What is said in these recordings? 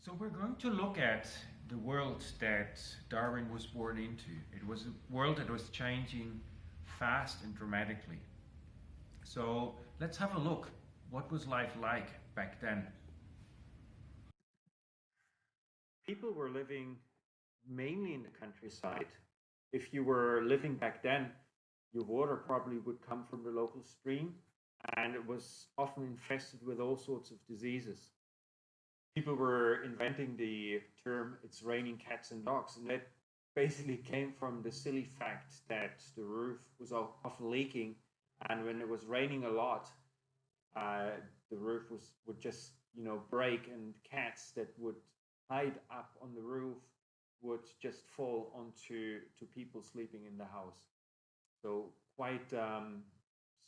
So we're going to look at the world that Darwin was born into. It was a world that was changing fast and dramatically. So let's have a look. What was life like back then? People were living mainly in the countryside. If you were living back then, your water probably would come from the local stream, and it was often infested with all sorts of diseases. People were inventing the term "it's raining cats and dogs," and that basically came from the silly fact that the roof was often leaking, and when it was raining a lot, uh, the roof would just break, and cats that would hide up on the roof would just fall onto people sleeping in the house. So quite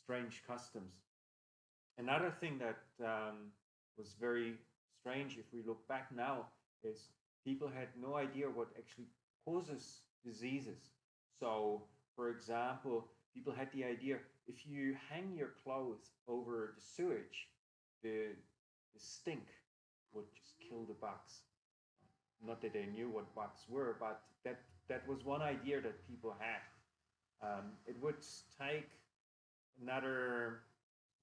strange customs. Another thing that was very strange, if we look back now, is people had no idea what actually causes diseases. So, for example, people had the idea if you hang your clothes over the sewage, the stink would just kill the bugs. Not that they knew what bugs were, but that was one idea that people had. It would take another,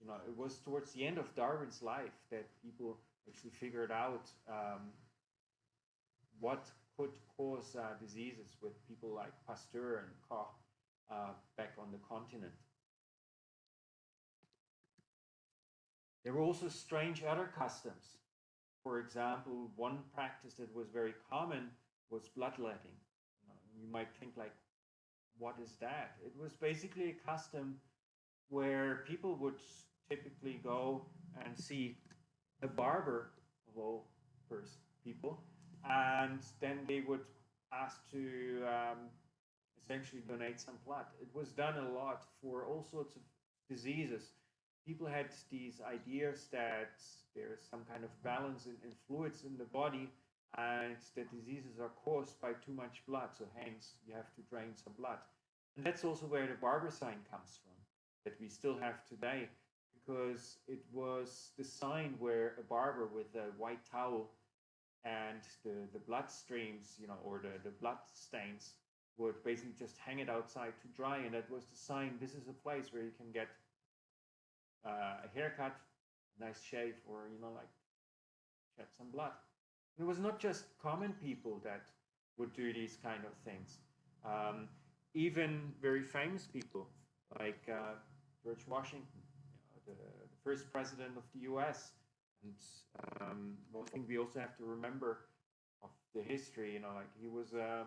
it was towards the end of Darwin's life that people actually figured out what could cause diseases with people like Pasteur and Koch back on the continent. There were also strange other customs. For example, one practice that was very common was bloodletting. You might think like, what is that? It was basically a custom where people would typically go and see a barber of all people, and then they would ask to essentially donate some blood. It was done a lot for all sorts of diseases. People had these ideas that there's some kind of balance in fluids in the body, and that diseases are caused by too much blood, so hence you have to drain some blood. And that's also where the Barber Sign comes from, that we still have today, because it was the sign where a barber with a white towel and the blood streams, or the blood stains, would basically just hang it outside to dry, and that was the sign. This is a place where you can get a haircut, a nice shave, or like shed some blood. And it was not just common people that would do these kind of things. Even very famous people like George Washington, the first president of the U.S. And one thing we also have to remember of the history, like he was a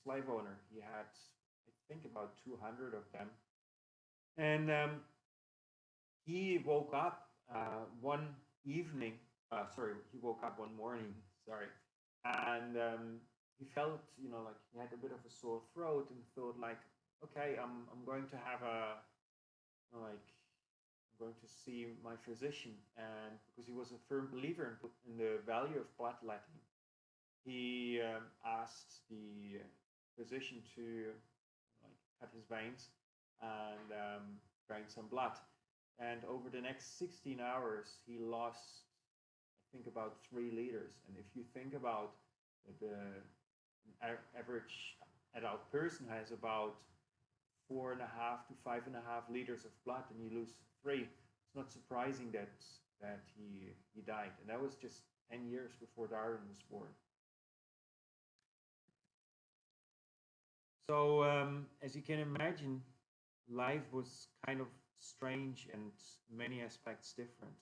slave owner. He had, I think, about 200 of them. And he woke up one evening, he woke up one morning, sorry, and he felt, like he had a bit of a sore throat, and thought like, okay, I'm going to have like, I'm going to see my physician. And because he was a firm believer in the value of bloodletting, he asked the physician to like cut his veins and drain some blood. And over the next 16 hours, he lost, I think, about 3 liters. And if you think about the average adult person has about 4.5 to 5.5 liters of blood, and you lose 3, it's not surprising that he died. And that was just 10 years before Darwin was born. So as you can imagine, life was kind of strange and many aspects different.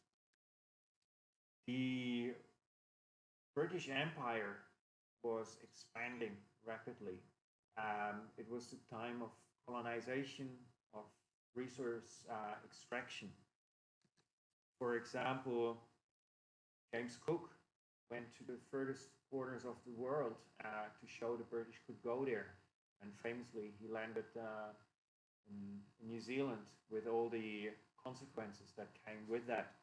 The British Empire was expanding rapidly. It was the time of colonization, of resource extraction. For example, James Cook went to the furthest corners of the world to show the British could go there. And famously, he landed in New Zealand with all the consequences that came with that.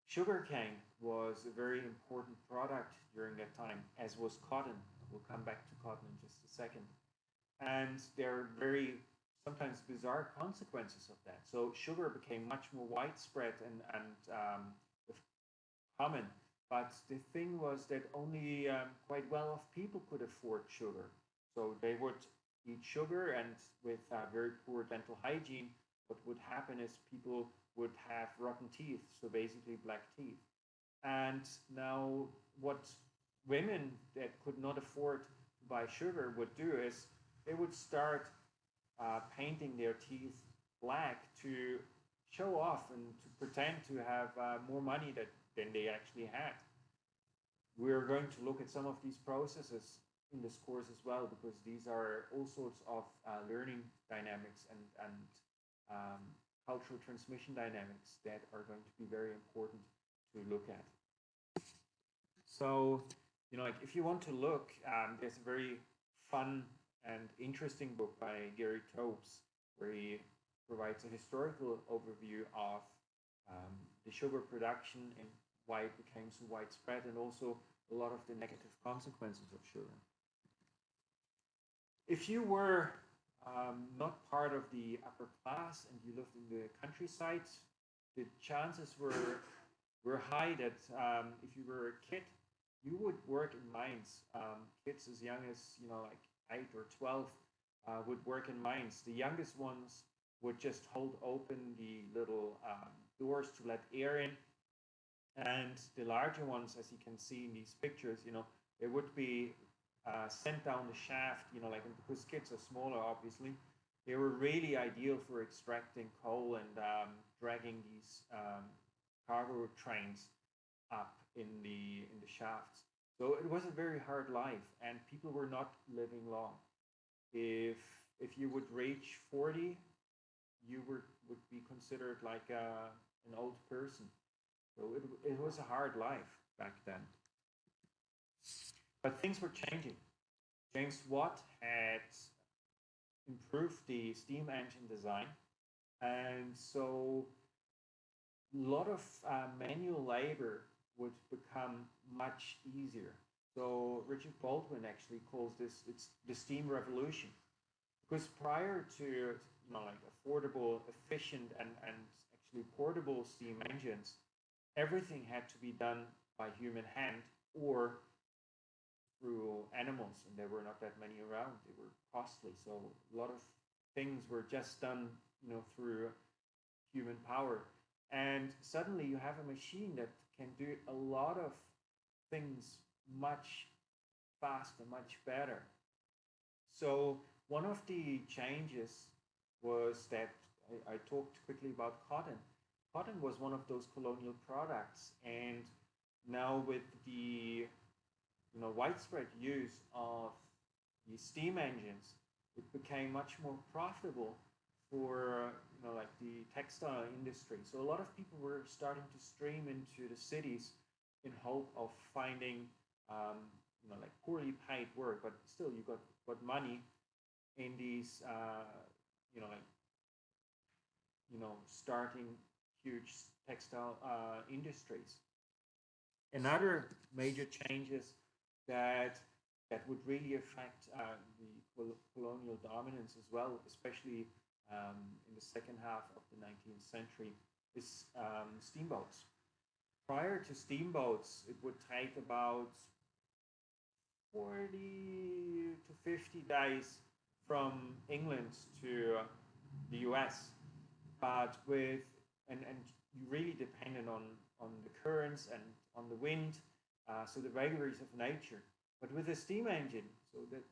Sugarcane was a very important product during that time, as was cotton. We'll come back to cotton in just a second. And there are very sometimes bizarre consequences of that. So sugar became much more widespread, and the common. But the thing was that only quite well-off people could afford sugar. So they would eat sugar, and with very poor dental hygiene, what would happen is people would have rotten teeth, so basically black teeth. And now, what women that could not afford to buy sugar would do is they would start painting their teeth black to show off and to pretend to have more money than they actually had. We're going to look at some of these processes in this course as well, because these are all sorts of learning dynamics and um, cultural transmission dynamics that are going to be very important to look at. So, like if you want to look, there's a very fun and interesting book by Gary Tobes where he provides a historical overview of the sugar production and why it became so widespread, and also a lot of the negative consequences of sugar. If you were not part of the upper class and you lived in the countryside, the chances were high that if you were a kid, you would work in mines. Kids as young as like 8 or 12 would work in mines. The youngest ones would just hold open the little doors to let air in, and the larger ones, as you can see in these pictures, they would be sent down the shaft. Like, and because kids are smaller, obviously, they were really ideal for extracting coal and dragging these cargo trains up in the shafts. So it was a very hard life, and people were not living long. If if you would reach 40, you would be considered like an old person. So it was a hard life back then. But things were changing. James Watt had improved the steam engine design, and so a lot of manual labor would become much easier. So Richard Baldwin actually calls this it's the steam revolution, because prior to like affordable, efficient, and actually portable steam engines, everything had to be done by human hand or through animals, and there were not that many around. They were costly, so a lot of things were just done through human power. And suddenly you have a machine that can do a lot of things much faster, much better. So one of the changes was that I talked quickly about cotton. Cotton was one of those colonial products, and now with the widespread use of the steam engines, it became much more profitable for like the textile industry. So a lot of people were starting to stream into the cities in hope of finding like poorly paid work, but still you got money in these like starting huge textile industries. Another major changes that would really affect the colonial dominance as well, especially in the second half of the 19th century, is steamboats. Prior to steamboats, it would take about 40 to 50 days from England to the US. But and you really depended on the currents and on the wind, so the vagaries of nature. But with a steam engine, so that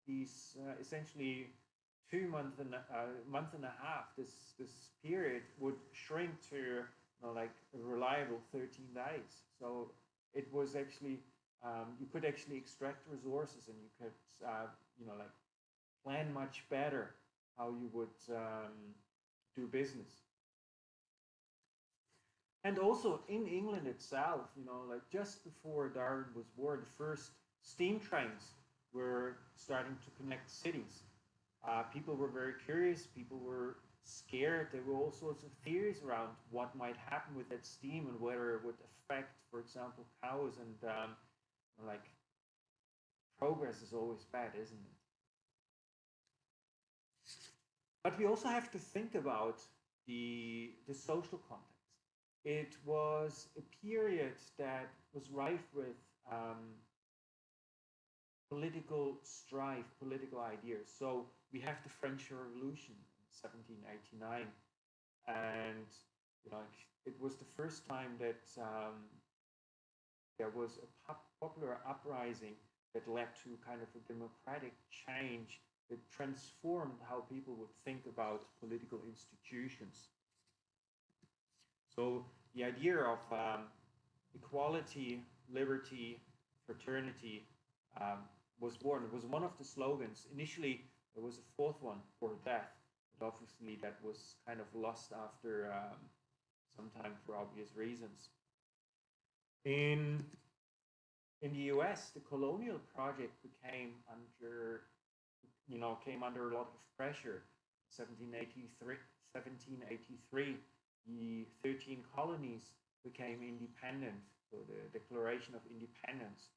these essentially 2 month and a half, this period would shrink to like a reliable 13 days. So it was actually you could actually extract resources, and you could like plan much better how you would do business. And also in England itself, like just before Darwin was born, the first steam trains were starting to connect cities. People were very curious. People were scared. There were all sorts of theories around what might happen with that steam and whether it would affect, for example, cows. And like progress is always bad, isn't it? But we also have to think about the social context. it was a period that was rife with political strife, political ideas. So we have the French Revolution in 1789, and it was the first time that there was a popular uprising that led to kind of a democratic change that transformed how people would think about political institutions. So the idea of equality, liberty, fraternity um, was born. It was one of the slogans. Initially, there was a fourth one, for death, but obviously that was kind of lost after some time for obvious reasons. In in the US, the colonial project came under a lot of pressure. 1783, the 13 colonies became independent, so the Declaration of Independence.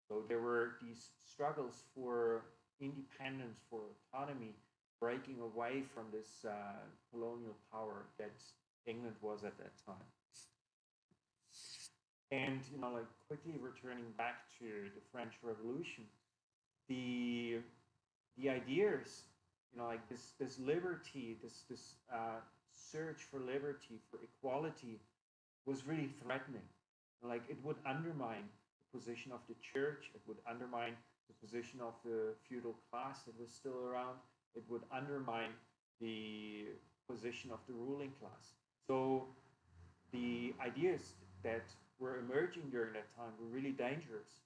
So there were these struggles for independence, for autonomy, breaking away from this colonial power that England was at that time. And like quickly returning back to the French Revolution, the the ideas, like this liberty, this search for liberty, for equality, was really threatening. Like it would undermine the position of the church. It would undermine the position of the feudal class that was still around. It would undermine the position of the ruling class. So the ideas that were emerging during that time were really dangerous.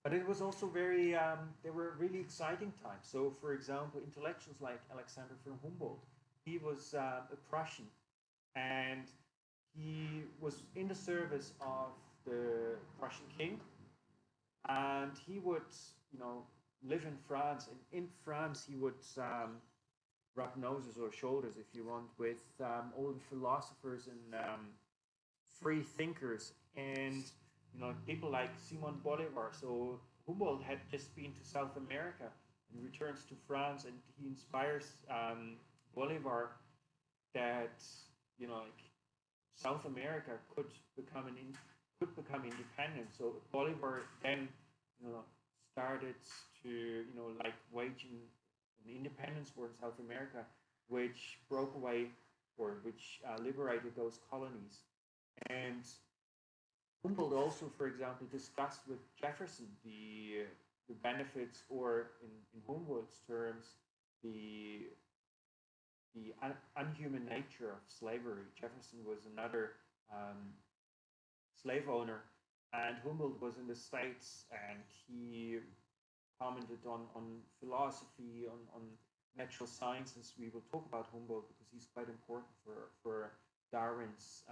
But it was also they were really exciting times. So, for example, intellectuals like Alexander von Humboldt, he was a Prussian, and he was in the service of the Prussian king, and he would, live in France, and in France he would rub noses or shoulders, if you want, with all the philosophers and free thinkers, and people like Simon Bolivar. So Humboldt had just been to South America and returns to France, and he inspires Bolivar that like South America could become independent. So Bolivar then started to like waging an independence war in South America, which broke away or which liberated those colonies. And Humboldt also, for example, discussed with Jefferson the benefits, or in Humboldt's terms, the unhuman nature of slavery. Jefferson was another slave owner, and Humboldt was in the States, and he commented on philosophy, on natural sciences. We will talk about Humboldt because he's quite important for Darwin's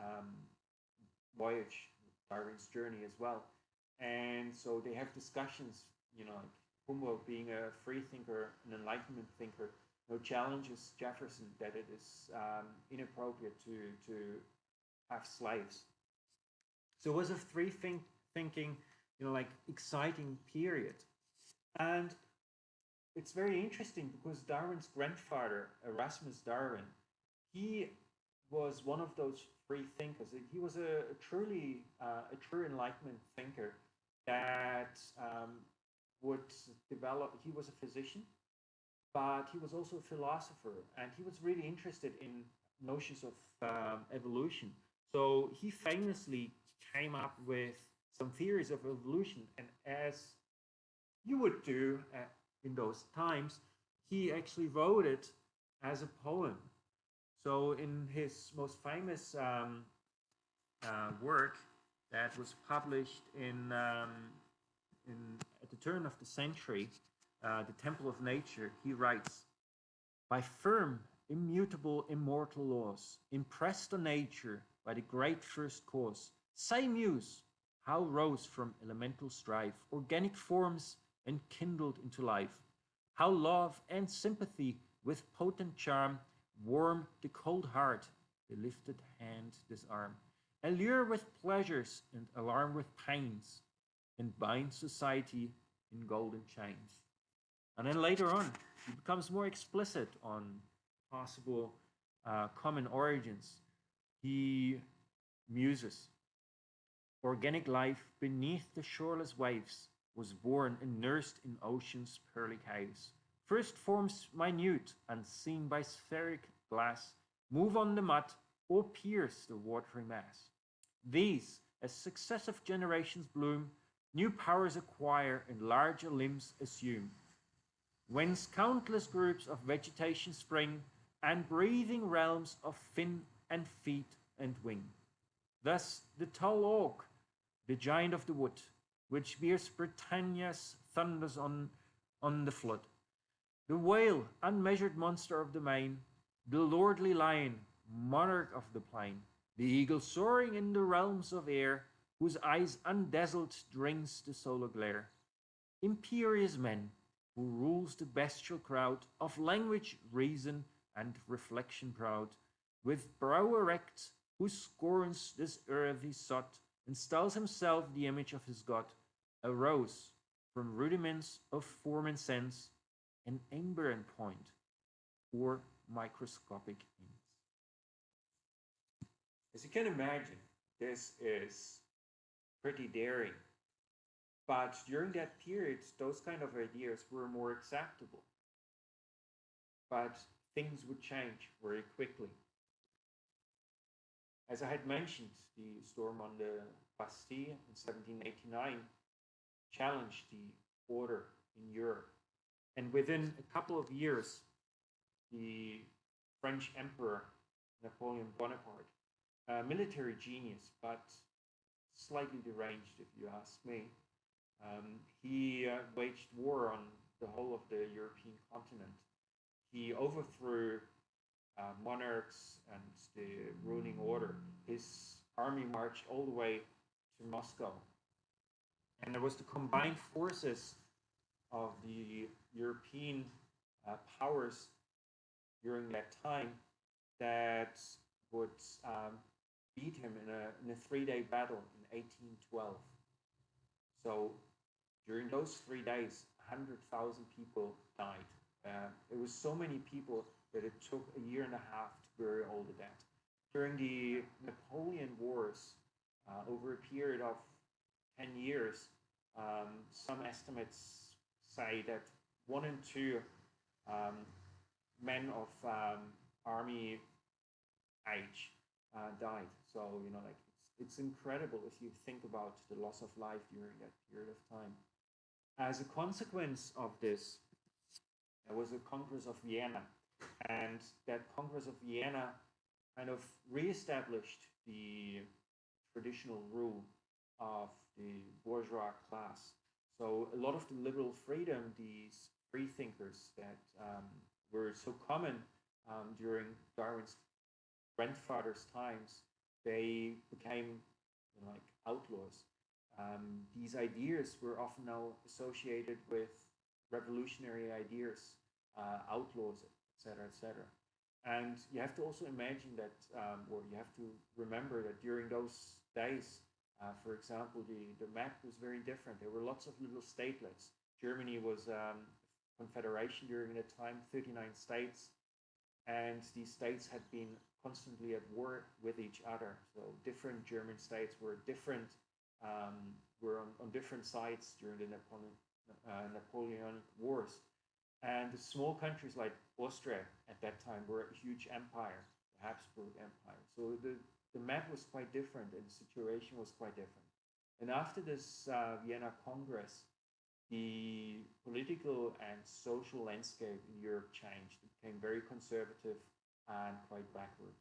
voyage, Darwin's journey as well. And so they have discussions, like Humboldt being a free thinker, an Enlightenment thinker, challenges Jefferson that it is inappropriate to have slaves. So it was a thinking, like exciting period. And it's very interesting because Darwin's grandfather, Erasmus Darwin, he was one of those free thinkers. He was a true Enlightenment thinker that would develop. He was a physician, but he was also a philosopher, and he was really interested in notions of evolution. So he famously came up with some theories of evolution, and as you would do in those times, he actually wrote it as a poem. So in his most famous work that was published in at the turn of the century, The Temple of Nature, he writes, by firm, immutable, immortal laws, impressed on nature by the great first cause, say muse, how rose from elemental strife organic forms and kindled into life, how love and sympathy with potent charm warm the cold heart, the lifted hand disarm, allure with pleasures and alarm with pains, and bind society in golden chains. And then later on, he becomes more explicit on possible common origins. He muses. Organic life beneath the shoreless waves was born and nursed in ocean's pearly caves. First forms minute, unseen by spheric glass, move on the mud or pierce the watery mass. These, as successive generations bloom, new powers acquire and larger limbs assume, whence countless groups of vegetation spring, and breathing realms of fin and feet and wing. Thus the tall oak, the giant of the wood, which bears Britannia's thunders on the flood. The whale, unmeasured monster of the main, the lordly lion, monarch of the plain, the eagle soaring in the realms of air, whose eyes undazzled drinks the solar glare. Imperious men, who rules the bestial crowd of language, reason, and reflection proud, with brow erect, who scorns this earthy sot, and styles himself the image of his God, arose from rudiments of form and sense, an ambient point, or microscopic hints. As you can imagine, this is pretty daring. But during that period, those kind of ideas were more acceptable. But things would change very quickly. As I had mentioned, the storm on the Bastille in 1789 challenged the order in Europe. And within a couple of years, the French Emperor Napoleon Bonaparte, a military genius, but slightly deranged, if you ask me, he waged war on the whole of the European continent. He overthrew monarchs and the ruling order. His army marched all the way to Moscow. And there was the combined forces of the European powers during that time that would beat him in a 3-day battle in 1812. So during those 3 days, 100,000 people died. It was so many people that it took a year and a half to bury all the dead. During the Napoleon Wars, over a period of 10 years, some estimates say that 1 in 2 men of army age died. So, like it's incredible if you think about the loss of life during that period of time. As a consequence of this, there was a Congress of Vienna, and that Congress of Vienna kind of reestablished the traditional rule of the bourgeois class. So a lot of the liberal freedom, these free thinkers that were so common during Darwin's grandfather's times, they became like outlaws. These ideas were often now associated with revolutionary ideas, outlaws, etc., etc. And you have to also imagine that, or you have to remember that during those days, for example, the map was very different. There were lots of little statelets. Germany was confederation during that time, 39 states, and these states had been constantly at war with each other. So different German states were different, were on different sides during the Napoleonic Wars. And the small countries like Austria at that time were a huge empire, the Habsburg Empire. So the map was quite different and the situation was quite different. And after this Vienna Congress, the political and social landscape in Europe changed. It became very conservative and quite backward.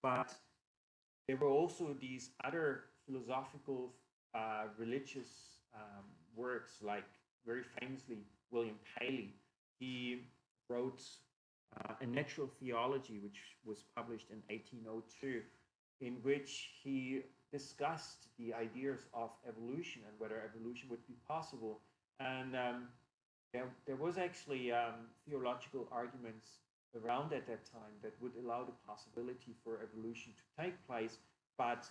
But there were also these other philosophical, religious works, like very famously William Paley. He wrote A Natural Theology, which was published in 1802, in which he discussed the ideas of evolution and whether evolution would be possible. And there was actually theological arguments around at that time that would allow the possibility for evolution to take place. But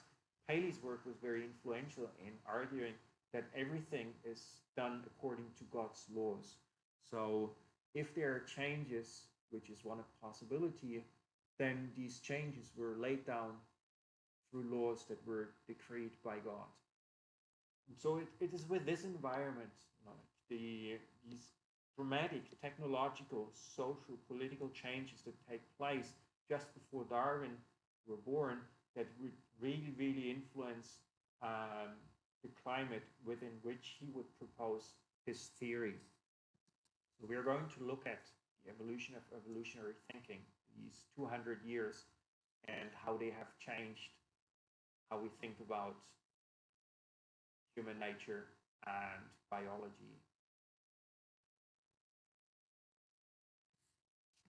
Paley's work was very influential in arguing that everything is done according to God's laws. So if there are changes, which is one possibility, then these changes were laid down through laws that were decreed by God. And so it is with this environment, like these dramatic technological, social, political changes that take place just before Darwin were born, that would really, really influence the climate within which he would propose his theory. So we are going to look at the evolution of evolutionary thinking, these 200 years, and how they have changed how we think about human nature and biology